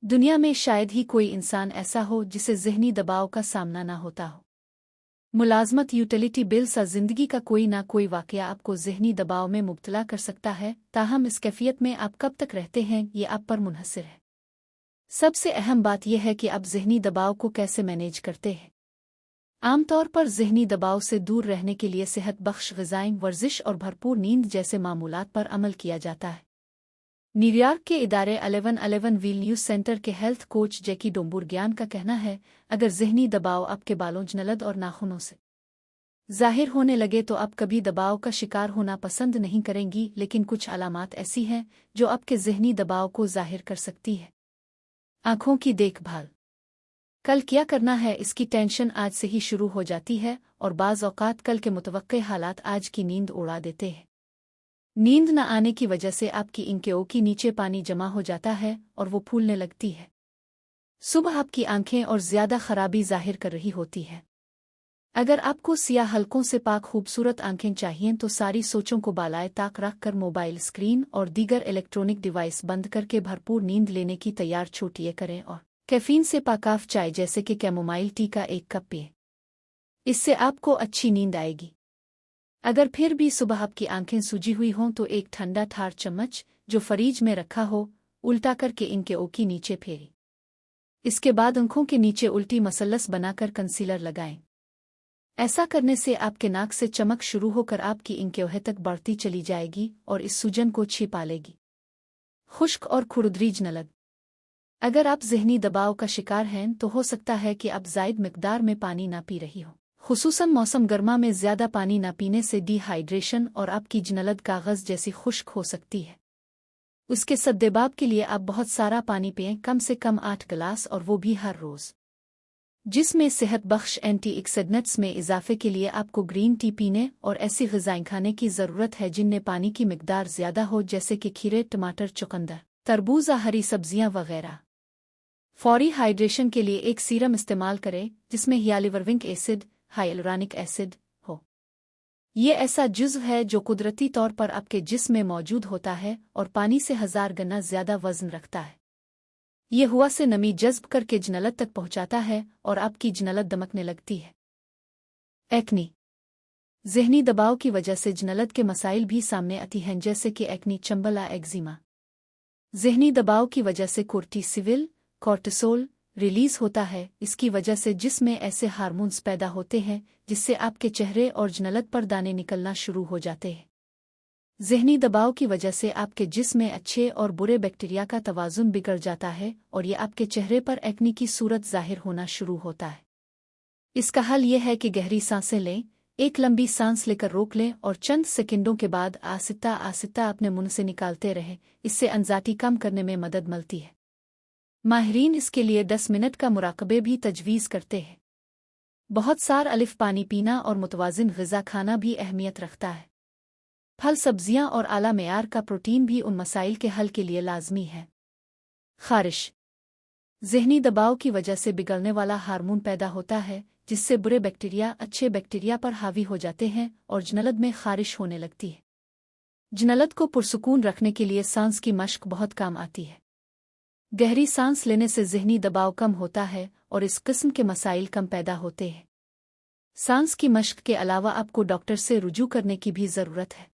दुनिया में शायद ही कोई इंसान ऐसा हो जिसे ज़हनी दबाव का सामना ना होता हो। मुलाजमत, यूटिलिटी बिल सा जिंदगी का कोई ना कोई वाकया आपको ज़हनी दबाव में मुब्तला कर सकता है। ताहम इस कैफियत में आप कब तक रहते हैं, ये आप पर मुनहसर है। सबसे अहम बात यह है कि आप ज़हनी दबाव को कैसे मैनेज करते हैं। आमतौर पर ज़हनी दबाव से दूर रहने के लिए सेहत बख्श ग़िज़ाएँ, वर्जिश और भरपूर नींद जैसे मामूलात पर अमल किया जाता है। न्यूयॉर्क के इदारे 1111 व्हील न्यूज़ सेंटर के हेल्थ कोच जैकी डोम्बुर्गियान का कहना है, अगर ज़हनी दबाव आपके बालों, जलद और नाखूनों से ज़ाहिर होने लगे तो आप कभी दबाव का शिकार होना पसंद नहीं करेंगी, लेकिन कुछ अलामात ऐसी हैं जो आपके ज़हनी दबाव को ज़ाहिर कर सकती है। आँखों की देखभाल। कल क्या करना है, इसकी टेंशन आज से ही शुरू हो जाती है और बाज़ औक़ात कल के मुतवक्के हालात आज की नींद उड़ा देते हैं। नींद न आने की वजह से आपकी इंकेओं के नीचे पानी जमा हो जाता है और वो फूलने लगती है। सुबह आपकी आंखें और ज़्यादा खराबी ज़ाहिर कर रही होती है। अगर आपको सियाह हल्कों से पाक खूबसूरत आंखें चाहिए तो सारी सोचों को बालाए ताक रख कर मोबाइल स्क्रीन और दीगर इलेक्ट्रॉनिक डिवाइस बंद करके भरपूर नींद लेने की तैयार छोटिए करें और कैफीन से पाकाफ चाय जैसे कि कैमोमाइल टी का 1 कप पिए। इससे आपको अच्छी नींद आएगी। अगर फिर भी सुबह आपकी आंखें सूजी हुई हों तो एक ठंडा ठार चम्मच जो फ्रीज में रखा हो उल्टा करके इनके ओकी नीचे फेरी। इसके बाद आंखों के नीचे उल्टी मसल्लस बनाकर कंसीलर लगाएं। ऐसा करने से आपके नाक से चमक शुरू होकर आपकी इंकेओं तक बढ़ती चली जाएगी और इस सूजन को छिपा लेगी। खुश्क और खुरदरीज न लग। अगर आप ज़हनी दबाव का शिकार हैं तो हो सकता है कि आप ज़ायद मिकदार में पानी ना पी रही हो। खुसूसन मौसम गर्मा में ज़्यादा पानी ना पीने से डिहाइड्रेशन और आपकी जनलद कागज़ जैसी खुश्क हो सकती है। उसके सद्देबाब के लिए आप बहुत सारा पानी पिएं, कम से कम 8 गिलास, और वो भी हर रोज़। जिसमें सेहत बख्श एंटीऑक्सीडेंट्स में इजाफे के लिए आपको ग्रीन टी पीने और ऐसी ग़िज़ाएं खाने की ज़रूरत है जिनमें पानी की मिकदार ज़्यादा हो, जैसे कि खीरे, टमाटर, चुकंदर, तरबूज, हरी सब्जियां वगैरह। फौरी हाइड्रेशन के लिए एक सीरम इस्तेमाल करें जिसमें हियालुरोनिक एसिड, हाइलुरोनिक एसिड हो। ये ऐसा जुज़्व है जो कुदरती तौर पर आपके जिस्म में मौजूद होता है और पानी से 1000 गुना ज़्यादा वज़न रखता है। ये हवा से नमी जज़्ब करके जनलद तक पहुँचाता है और आपकी जनलद दमकने लगती है। एक्नी। ज़हनी दबाव की वजह से जनलद के मसाइल भी सामने आती हैं, जैसे कि एक्नी, चंबल, एक्जिमा। ज़हनी दबाव की वजह से कोर्टिसोल, कॉर्टिसोल रिलीज़ होता है। इसकी वजह से जिस्म में ऐसे हार्मोन्स पैदा होते हैं जिससे आपके चेहरे और जनलद पर दाने निकलना शुरू हो जाते हैं। ज़हनी दबाव की वजह से आपके जिस्म में अच्छे और बुरे बैक्टीरिया का तवाज़ुन बिगड़ जाता है और ये आपके चेहरे पर एक्नी की सूरत ज़ाहिर होना शुरू होता है। इसका हल यह है कि गहरी सांसें लें, एक लंबी सांस लेकर रोक लें और चंद सेकंडों के बाद आहिस्ता आहिस्ता अपने मुंह से निकालते रहें। इससे एंजाइटी कम करने में मदद मिलती है। माहिरीन इसके लिए 10 मिनट का मुराकबे भी तजवीज़ करते हैं। बहुत सार अलिफ पानी पीना और मुतवाज़िन ग़िज़ा खाना भी अहमियत रखता है। फल, सब्जियां और आला मेयार का प्रोटीन भी उन मसाइल के हल के लिए लाजमी है। ख़ारिश। ज़हनी दबाव की वजह से बिगड़ने वाला हार्मोन पैदा होता है जिससे बुरे बैक्टीरिया अच्छे बैक्टीरिया पर हावी हो जाते हैं और जनलद में ख़ारिश होने लगती है। जनलद को पुरसुकून रखने के लिए सांस की मश्क बहुत काम आती है। गहरी सांस लेने से ज़हनी दबाव कम होता है और इस किस्म के मसाइल कम पैदा होते हैं। सांस की मश्क के अलावा आपको डॉक्टर से रुजू करने की भी ज़रूरत है।